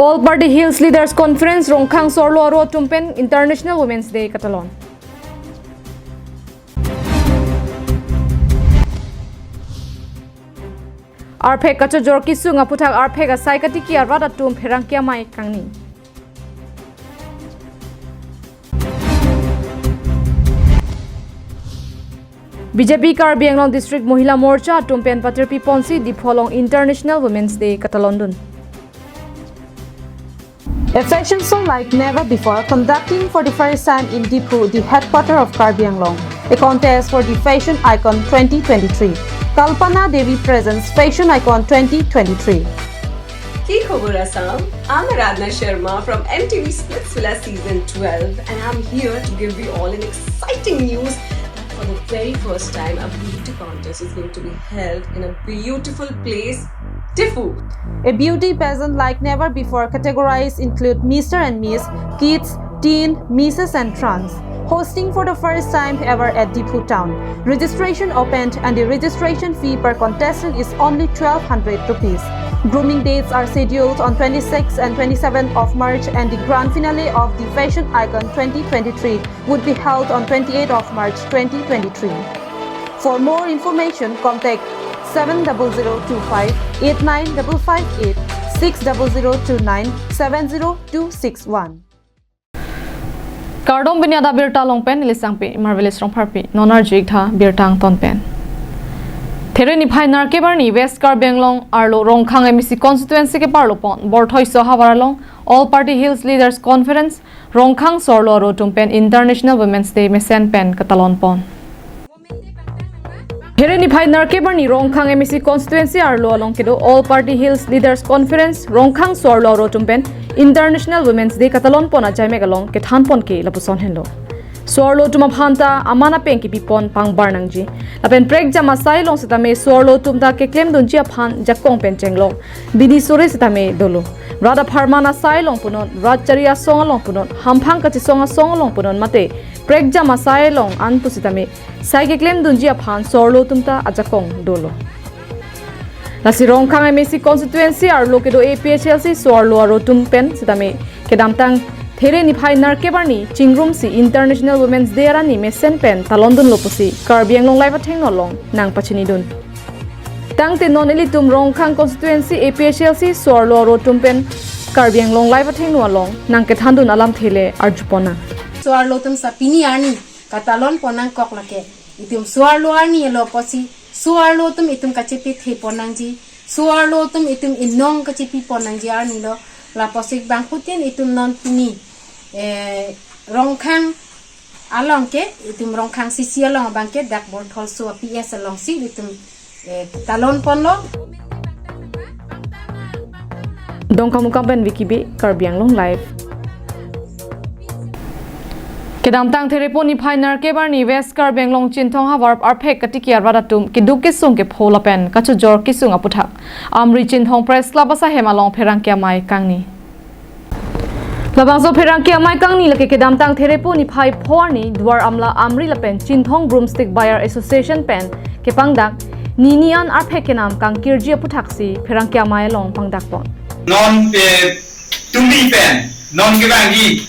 All Party Hills Leaders Conference Rongkhang Sorlo Aro Tumpen International Women's Day Catalan. Arpek kacho jorki sunga putak arpek asai katiki arada tum perangkia mai kangni. BJP Karbi Anglong District Mohila Morcha tumpen patirpi ponsi di pholong International Women's Day Catalondun. A fashion show like never before conducting for the first time in Dipu, the headquarters of Karbi Anglong, a contest for the Fashion Icon 2023. Kalpana Devi presents Fashion Icon 2023. Ki khobor Assam, I'm Aradhana Sharma from MTV Splitsvilla Season 12 and I'm here to give you all an exciting news that for the very first time a beauty contest is going to be held in a beautiful place, Tifu. A beauty pageant like never before categorized include Mr. and Miss, Kids, Teen, Mrs. and Trans. Hosting for the first time ever at Dipu town. Registration opened and the registration fee per contestant is only 1,200 rupees. Grooming dates are scheduled on 26th and 27th of March and the grand finale of the Fashion Icon 2023 would be held on 28th of March 2023. For more information, contact 70025 89558 60029 70261. Kardom bin ada Abirta longpen ilisangpi marvelous rongparpi nonar jigtha birtang tonpen. There ni phai narke barni West Karbi Anglong arlo Rongkhang MEC constituency ke parlo pon borthoi so hawaralong All Party Hills Leaders Conference Rongkhang Sorlo ro tumpen International Women's Day mesen pen katalon pon. Here ni phai narke barni Rongkhang MEC constituency arlo along kedo All Party Hills Leaders Conference Rongkhang Sorlo ro tumpen International Women's Day Catalan pon ajai megalong ke than pon ke lapuson henlo. Sorlo tuma phanta amana penki pipon pang barnangji. Lapen prek jama sai long setame sorlo tumta ke claim don chia phan jakong pen chenglong. Bidi sore setame dolo. Rada pharmana sai long punon racharia song long punon hamphang kachi song long punon mate prek jama sai long an pusitame sai ke claim don chia phan sorlo tumta ajakong dolo. Nasi Rongkhang MEC constituency arlo kedo APHLC sorlo aro tumpen setame kedamtang There ni phai narke barni chingrum si International Women's Day arani mesen pen talondun lopusi Karbi Anglong live atheng nolong nang pachini dun. Tangte non elitum Rongkhang constituency APHLC sorlo aro tumpen Karbi Anglong live atheng nolong nang ke thandun alam thele arjupona. Suarlo tum sapini arni katalon ponang kok lake itum suarlo arni elo posi suarlo tum itum kacepi the ponang ji suarlo tum itum inong kacepi ponang ji arni lo la posik bangkutin itum non pini Rongkhang along ke itum Rongkhang sisi along bangke dak borthol so PS along si itum talon ponlo Dongkamuka ben wikibi Karbi Anglong live. Kedamtang thereponi phai narke barni West Karbi Anglong chinthong hawar arphek katikia radatum kiduk kisung ke phola pen kachu jor kisung aputhak amri chinthong press club asa hemalong pherangkia mai kangni. Labangso pherangkia mai kangni lake kedamtang thereponi phai phorni dwar amla amri lapen chinthong broomstick buyer association pen ke pangdak ninian arphek ke nam kang kirji aputhaksi pherangkia mai long pangdak pon. Non tumbi pen non gebangi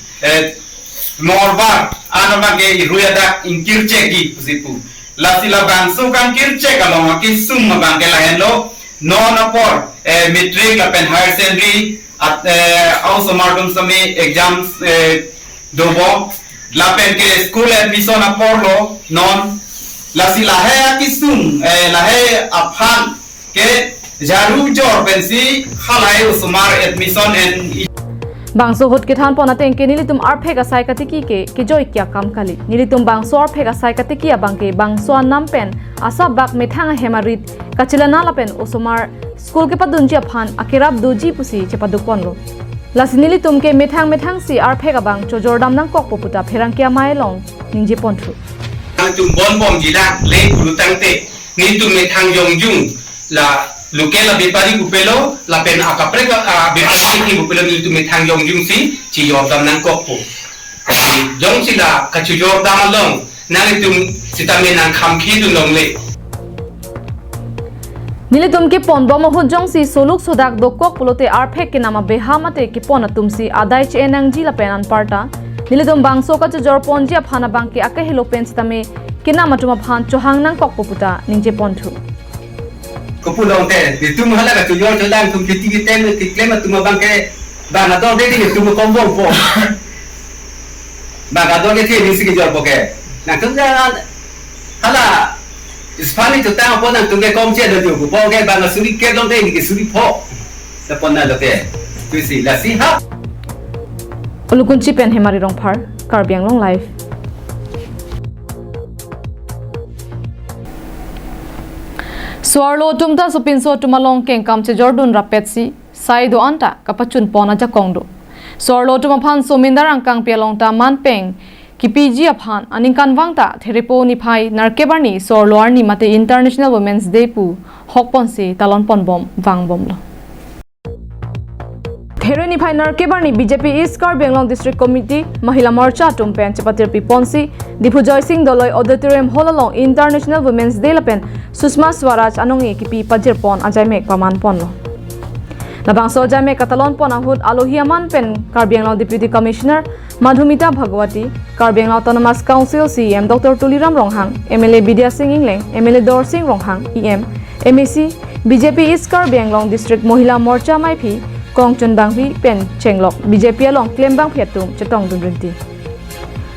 Morbar, anamage ruyadak in kircheki zipu. Lasila bangso kan kirchek along a kisum bangela hello, non apor, metric lapen higher secondary at also martum same exams dobo, lapen ke school admission aporlo, non lasila he kisum, lahe aphan ke jaru jor pensi, halai usumar admission and Bangso hot ke than pona teng ke nilitum arphek asai katiki ke joy kya kam kali nilitum bangso arphek asai katiki abangke bangso nampen asa bak methang hemarit kachilana lapen osomar school ke padunjia phan akirab doji pusi chepadukon lo las nilitum ke methang si arphek abang chojordam nang kok poputa pherangkia mailong ningje ponthu tum bon bom jida le kulutangte nitum methang yongjung la Lukela bepari kupelo la pen akapreka bepari ki kupelo ni tu methang yong jung si chi yordam nang kokpo jong sila kachu yordam long nang tu sitame nang khamki tu long le Nilitum ki pon bom hujong si soluk sodak dokok pulote arphek ki nama behamate ki pon atumsi adai che enangji la penan parta Nilitum bangso ka jor ponji aphana bangki ake helo pen sitame ki nama tuma phan chohang nang kok poputa ningje pontu Kopulong te tum hala ka tuyor chodang tum kiti kitem kiklema tum bangke banga do de tum kombong po banga do ke thi sigi jor poke na tum ja hala Spani tu tang pon tum ke kom che do ju po ke banga suri ke do de ni suri po sa pon na do ke tu si la si ha Ulukunchi pen hemari rong phar Karbiang long life Swarlo tumta supinso tumalong keng kamche Jordan rapetsi saido anta kapachun pona jakongdo Swarlo tumaphan somindar angkang pialong ta manpeng kipiji aphan aningkan wangta theripo ni phai narkebarni Swarlo arni mate International Women's Day pu hokponsi talon ponbom wangbom lo Thereni phai narkebarni BJP East Karbiang Long District Committee Mahila Morcha tumpen chapatir piponsi Dipu Joy Singh Doloi Auditorium Hall along International Women's Day lapen Susma Swaraj anongi kipi pajir pon ajaimek paman pon lo Labang so ajaimek katalon pon ahud alohiaman pen Karbiang Long Deputy Commissioner Madhumita Bhagwati Karbiang Long Autonomous Council CEM Dr. Tuliram Ronghang MLA Bidya Singh Ingleng MLA Dor Singh Ronghang EM MEC BJP East Karbiang Long District Mahila Morcha Maipi Kong chun bangpi pen chenglok BJP along claim bang phetum chetong dunrinti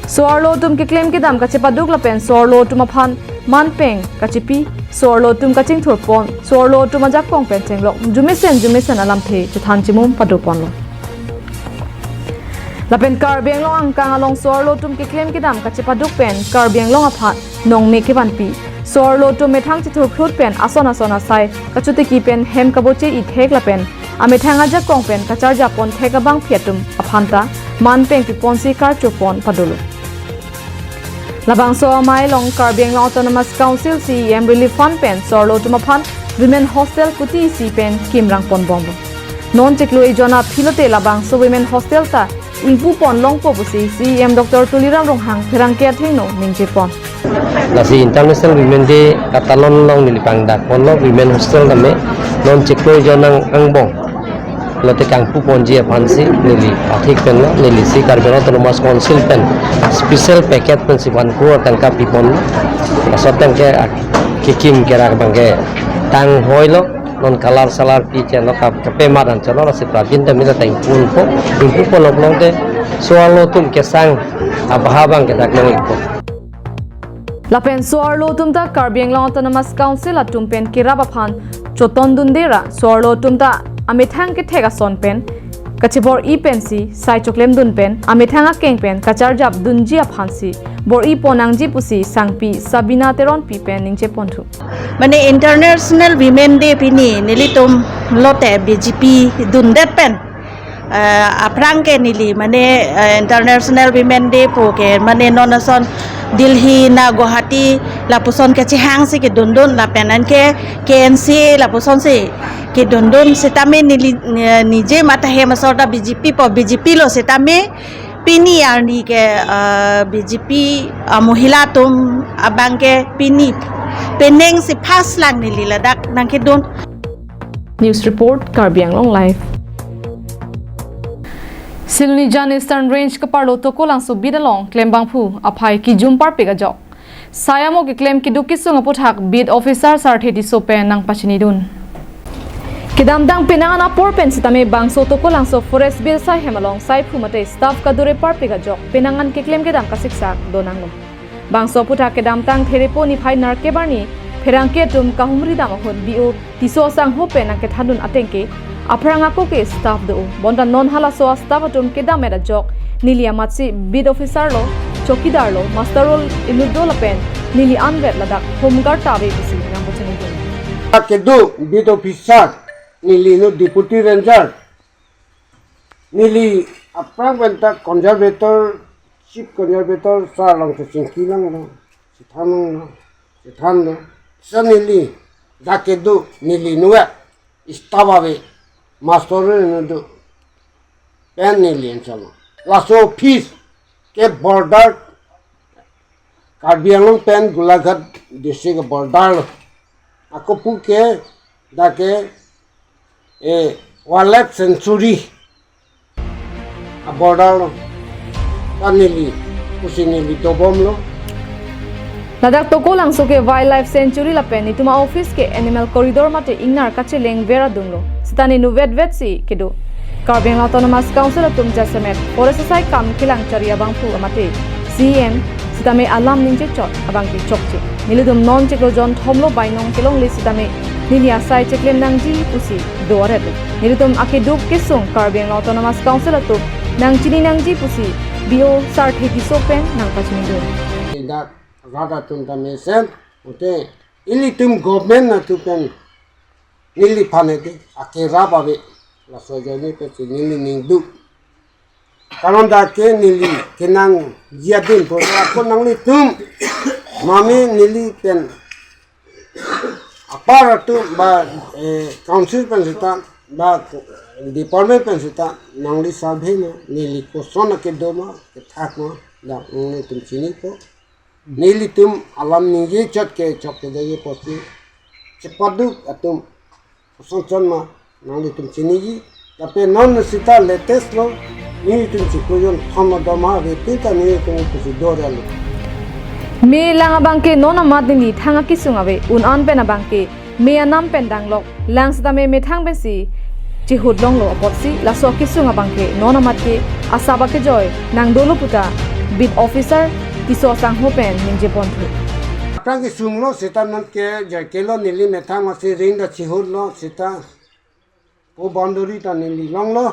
Sorlo tum ki claim ki dam ka chepaduk la pen sorlo tum aphan manpeng ka chipi sorlo tum ka ching thorpon sorlo tum ajak kong pen chenglok jumisen alam the chethan chimum padupon lo la pen Karbiang long angkang along sorlo tum ki claim ki dam ka chepaduk pen Karbiang long aphan nong me ki banpi sorlo tum methang chithur khut pen asona sai ka chuti ki pen hem kaboche I thek la pen Ame thanga ja kongpen kachar japon thega bang phetum aphanta manpeng pi ponsi kar chupon padulu Labang so amai long Karbiang Long Autonomous Council CEM Relief Fund pen sorlo tumaphan Women Hostel kuti si pen kimrang pon bombo Non cheklu e jona philote labang so Women Hostel ta ingpu pon long po busi CEM Dr. Tuliram Ronghang therang ke thengno ningje pon Nasi International Women Day katalon long nilipang dak pon Women Hostel kami non cheklu jonang angbong Lote kang pu ponji apansi nili athik pen la nili si Karbiang Autonomous Council pen special packet pen si ban ko tangka pipon kasot tangke kikim kerak bangke tang hoilo non kalar salar pi chen kap kape madan chalo si prabin ta mina tang pun po long de swalo tum ke sang abhabang ke dak nang ikpo Lapen Swarlo tumta Karbiang Long Autonomous Council atumpen kiraba phan choton dundera Swarlo tumta amithang ke thega son pen kachibor I pensi sai choklem dun pen amithanga keng pen kachar jab dunji aphansi bor I ponangji pusi sangpi Sabina teron pi pen ningche pontu Mane International Women Day pini nilitum lote BJP dundet pen aprang ke nili mane International Women Day po ke mane nonason Delhi na Guwahati la puson ke chihang si ke dundun la penan ke KNC la puson si ke dundun setame nije mata he masorda BJP lo setame pini arni ke BJP mohila tum abang ke pini peneng si pas lang nili ladak nang ke dun News Report Karbiang Long Life Silni Jan Eastern Range ka parlo to kolang so bidalong klembang phu aphai ki jumpar pega jok sayamo ki claim ki duki sunga puthak bid officer sarthe di so pen nang pachini dun kidam dang pinanga por pen sitame bangso to kolang so forest bill sai hemalong sai phu mate staff ka dure par pega jok pinangan ki claim ke dam ka siksa donang lo bangso puthak ke dam tang therepo ni phai narke barni pherangke tum kahumri dam hot bio tiso sang ho pen ang ke thadun atengke Apranga ko ke staff do bonda non hala so staff atum ke da mera jok nili amatsi bid officer lo chokidar lo master role inudo la pen nili anvet ladak homeguard ta ve bisi nang bochani do ke do bid officer nili no deputy ranger nili aprang benta conservator chief conservator sa long se singki lang no sithan no sanili da ke do nili no staff ave Master no pen nilian chalo laso fees ke border Karbiang Long pen Gulaghat district border ako pu ke dake wildlife sanctuary border lo kanili kusinili tobom lo Ladak toko lang so ke wildlife sanctuary la pen ituma office ke animal corridor mate ingnar kache leng vera dunglo stani nu vet si kedo Karbeng Autonomous Council atum jasemet forest sai kam kilang charia bangpu amate CM sitame alam ninje chot abang ki chokche nilidum non cheklo jon thomlo bainong kelong le sitame ninia sai cheklem nangji pusi dore do nilidum akeduk kesung Karbeng Autonomous Council atum nangchini nangji pusi bio sarthi kisopen nang pachmi do that rada tum tame sen ote ilitum government na tupen nili phanede akera babe la sojoni pe nili ningdu karon da ke nili kenang jiadin po ko nang li tum mami nili pen apara tu ba council pen sita ba department pen sita nang li sabhe na nili ko sona ke doma ke thak ma da nili tum chini ko nili tum alam ningi chat ke chok ke de posti chepadu atum sochon ma nang tum chini gi tapi non sita latest lo ni tum chikuyon thama dama repita ni tum kusi doralo me langa bangke nona madini thanga kisunga be un an pena bangke me anam pendang lok lang sita me thang besi chi hudlong lo apotsi la so kisunga bangke nona matke asaba ke joy nang dolo puta bid officer tiso sang hopen ninje ponthu Prang sunglo sita nan ke jakelo nili methang masi ring da chihud lo sita o boundary ta nili long lo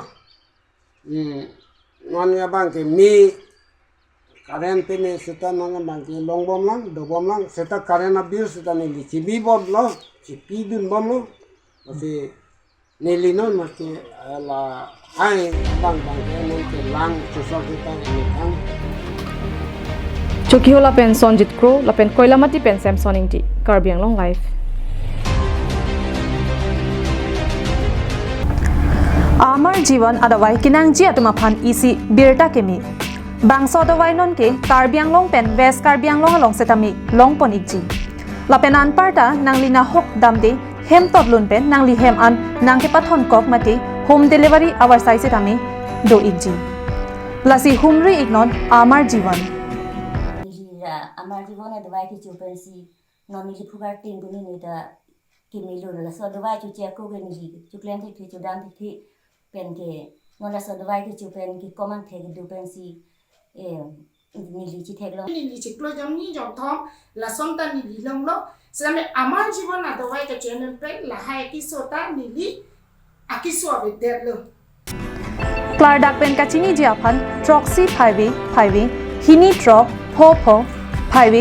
non ya bang ke mi current pe ne sita non bang ke long bom lang do bom lang sita current abuse sita nili chibi bom lo chipi dun bom lo masi nili non masi la hai bang ke non ke lang chusa sita methang Chokhi hola pen Sonjit Kro la pen Koilamati pen Samson Ingti Karbiang Long Life Amar Jivan adawai kinang ji atuma phan isi Abirta kemi bangso adawai non ke Karbiang Long pen West Karbiang Long along setami long ponik ji la pen an parta nanglina hok damde hem totlun pen nangli hem an nangke pathon kok mate home delivery our size setami do ikji lasi humri ignon Amar Jivan আমার জীবনে দবাই কিছু পেন্সি নমিলি ফুগার tin Guni নিটা কিমিলু la so dawai chu che ko gen ji chu klen thi chu dam thi pen ke non la so dawai chu pen ki command the du pensi ni li chi thek lo ni li chi klo jam ni jom thom la som ta ni li long lo same amar jibon na dawai ka channel pe la hai ki sota ni li akiso ave der lo Clardak pen kachini ji aphan Troxy 5 hini trok pho 5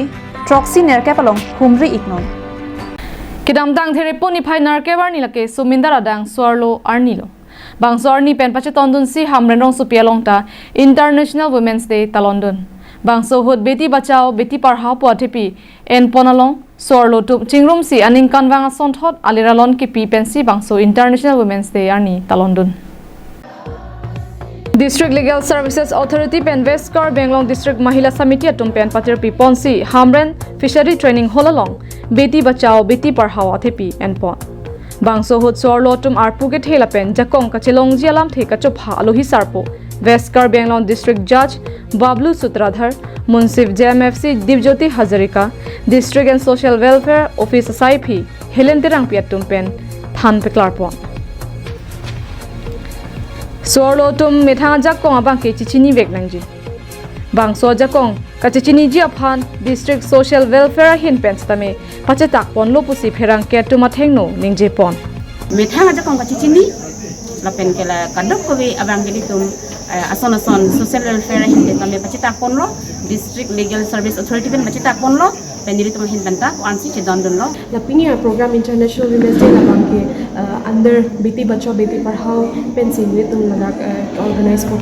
Troxy nerkapalong humri ignon Kidam dang there poni phai narkebar ni lake sumindar adang swarlo arnilo bangsor ni pen pache tondun si hamren rong supialong ta International Women's Day ta London bangso hot beti bachao beti parhao pothipi en ponalong swarlo tu chingrum si aning kanwang son thot aliralon ki pi pensi bangso International Women's Day arni ta London District Legal Services Authority pen West Karbiang Long District Mahila Samiti atum pen patir pi ponsi hamren fishery training holalong beti bachao beti parhao athepi en pon bangso hot sorlo tum arpu ke thela pen jakong kachelong jialam the kachopha alohi sarpo West Karbiang Long District Judge Bablu Sutradhar Munsif JMFC Divjyoti Hazarika District and Social Welfare Office SIP Helen Terang piatum pen than peklarpon Sorlo tum methang jakong abang ke chichini vek nangji bangso jakong kachichini ji aphan District Social Welfare hin pens tame pachetak pon lo pusi pherang ke tuma thengno ningje pon methang jakong kachichini la pen kela kadok ko abang geli tum ason social welfare hin de tame pachetak pon lo District Legal Service Authority pen pachetak pon lo peniri tum hin banta ansi chedon lo la pinia program International Women's Day la bangke under beti bachao beti parhao pensin le tum lanak organize ko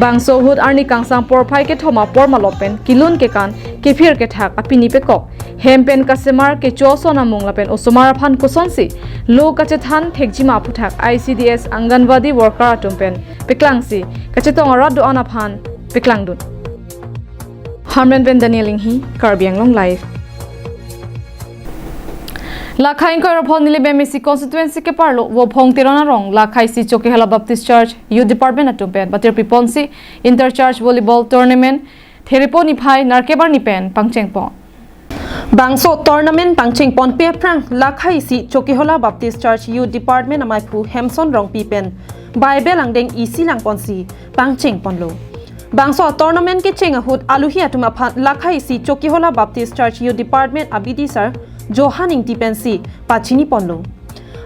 bangso hut arni kangsang por phai ke thoma por malopen kilun ke kan ke phir ke thak apini pe kok hempen kasemar ke choso na mongla pen osomar phan kusonsi lo kache than thekjima phuthak ICDS Anganwadi worker atumpen peklangsi kache tongara do ana phan peklangdun Hamren Ben Daniel hi Karbiang Long Life Lakhai ko rapon nili BMC constituency ke parlo wo phong tirona rong Lakhai si choke hala Baptist Church Youth Department atumpen batir piponsi interchurch volleyball tournament theripo ni phai narkebar ni pen pangchengpo Bangso tournament pangchengpon pe prang Lakhai si choke hala Baptist Church Youth Department amai phu Hemson rong pipen Bible angdeng isi lang ponsi pangchengpon lo Bangso tournament ke chenga hut aluhi atuma phat Lakhai si choke hala Baptist Church Youth Department abidi sir Johaning Tipensi Pachini Ponlo.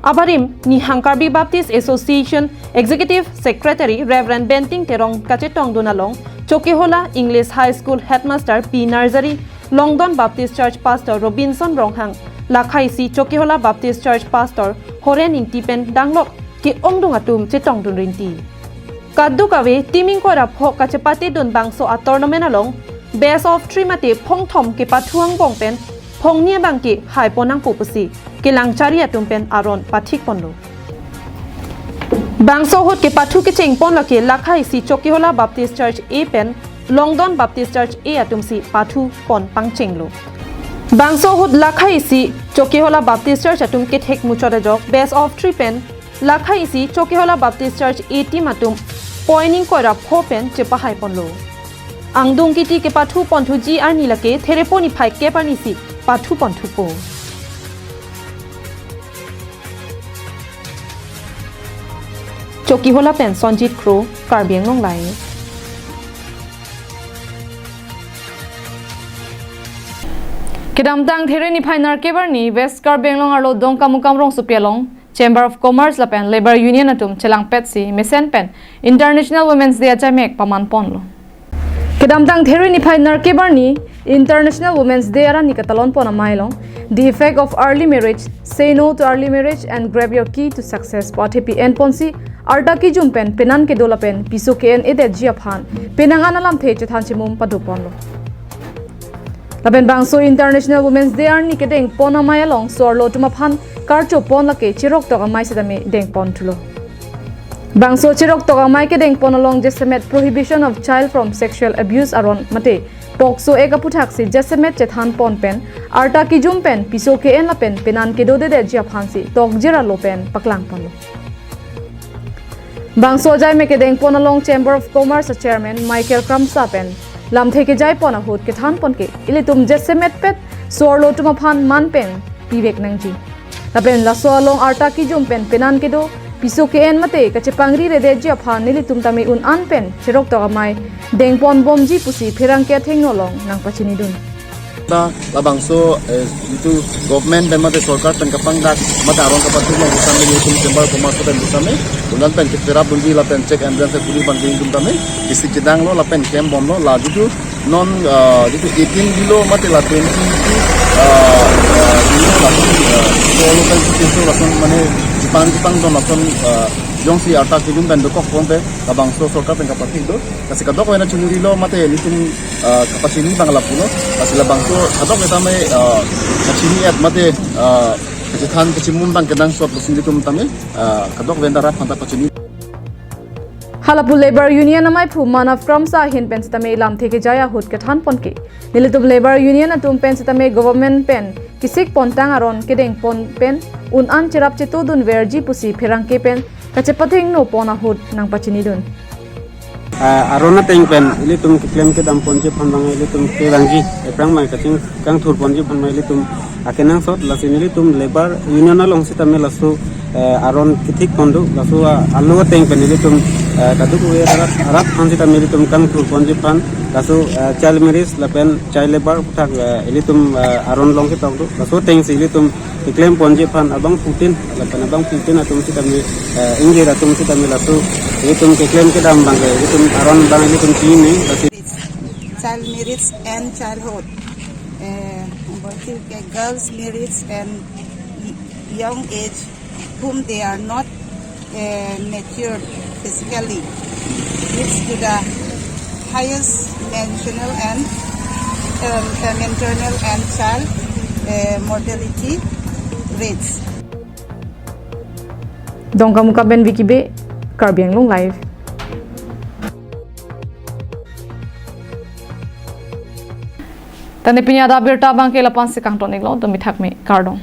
Abarim ni Hankarbi Baptist Association Executive Secretary Reverend Benting Terong Kachetong Dunalong, Chokehola English High School Headmaster P. Nursery, Longdon Baptist Church Pastor Robinson Ronghang, Lakhai si Chokehola Baptist Church Pastor Horening Tipen Danglok, Ki Ongdungatum Chetong Dunrinti. Kaddu kawe timing ko rapho kachapati dun bangso a tournament along, best of 3 mate Pong Tom ke patuang bongpen, Pong nia bangki hai ponang pupusi ke langchari atumpen aron pathik ponlo Bangso hot ke pathu ke chengpon lake Lakhai si Chokehola Baptist Church A pen Longdon Baptist Church A atumsi pathu pon pangchenglo Bangso hot Lakhai si Chokehola Baptist Church atum ke thek muchore jok best of 3 pen Lakhai si Chokehola Baptist Church A team atum pointing kora pho pen chepa hai ponlo Angdung kiti ke pathu ponthu ji arni lake thereponi phai ke pani si Pathu Panthu po. Chokehola pen Sonjit Crow Karbiang Long Lai. Kedam tang there ni phai narkebar ni West Karbiang Long arlo dong kamukam rong supialong Chamber of Commerce la pen Labor Union atum chelang petsi mesen pen International Women's Day achamek paman ponlo. Kedam tang there ni phai narkebar ni International Women's Day ara ni katalon pona mailong the effect of early marriage say no to early marriage and grab your key to success pathepi en ponsi arta ki jumpen penan ke dolapen piso ke en ede jia phan penanga nalam the chethan chimum padupon lo laben bangso International Women's Day ar ni ke deng pona mailong sorlo tuma phan karcho pon la ke chirok to mai sedame deng pon thulo bangso chirok to mai ke deng pon along jesemet prohibition of child from sexual abuse aron mate Tokso ega puthak si jesemet chethan pon pen arta ki jum pen piso ke en la pen penan ke do de jia phansi tok jera lo pen paklang pon lo Bangso jai me ke deng pon along Chamber of Commerce chairman Michael Kramsa pen lam the ke jai pon a hut ke than pon ke ilitum jesemet pet sorlo tuma phan man pen pivek nangji la pen la so along arta ki jum pen penan ke do piso ke en mate kache pangri re de jia phan nili tum tami un an pen chirok to mai dengpon bomji pusi phirang ke thengno long nang pachini dun da labangso itu government dan mate sarkar pen kapang dak mate aron kapatu long samne itu Chamber of Commerce pen samne ulan pen kitera bunji la pen check and balance puri bangin dum tame isi jedang lo la pen kem bom lo la jutu non itu 18 kilo mate la 20 kilo la solo pen itu la mane Jepang don lason jong si arta kijum dan dokok pompe kabang so sarkar pen kapati do kasi kadok wena chumuri lo mate litum kapasini bang lapuno kasi labang so kadok eta me kachini at mate kecithan kechimun bang kedang so litum tame kadok vendara phanta pachini Halapu Labor Union amai phu manaf kramsa hin pen stame lam theke jaya hut ke than pon ke nilitum Labor Union atum pen stame government pen kisik pontang aron kedeng pon pen un an chirap chetu dun verji pusi phirang ke pen kachepathing no pona hut nang pachini dun arona teng pen ilitum claim ke dam ponje phanbang ilitum ke rangji eprang mai kaching kang thur ponje phanmai ilitum akenang sot lasin ilitum Labor Union along sitame lasu aron kithik pondu lasu alu teng pen ilitum kaduk we arat phansi ta ilitum kang thur ponje phan lasu child marriage lapen child labor puthak ilitum aron long ke tawdu lasu teng si ilitum claim ponje phan abang putin lapen abang putin atum sitame inge atum sitame lasu ilitum claim ke dam bang ilitum aron bang ilitum kini child marriage and childhood girls marriage and young age whom they are not matured physically leads to the highest maternal and child mortality rates. Dong kamu kaben wikibe Karbiang Long live. Tani pinya da Abirta bang ke lapan se kang tonik lo to mithak me kardong.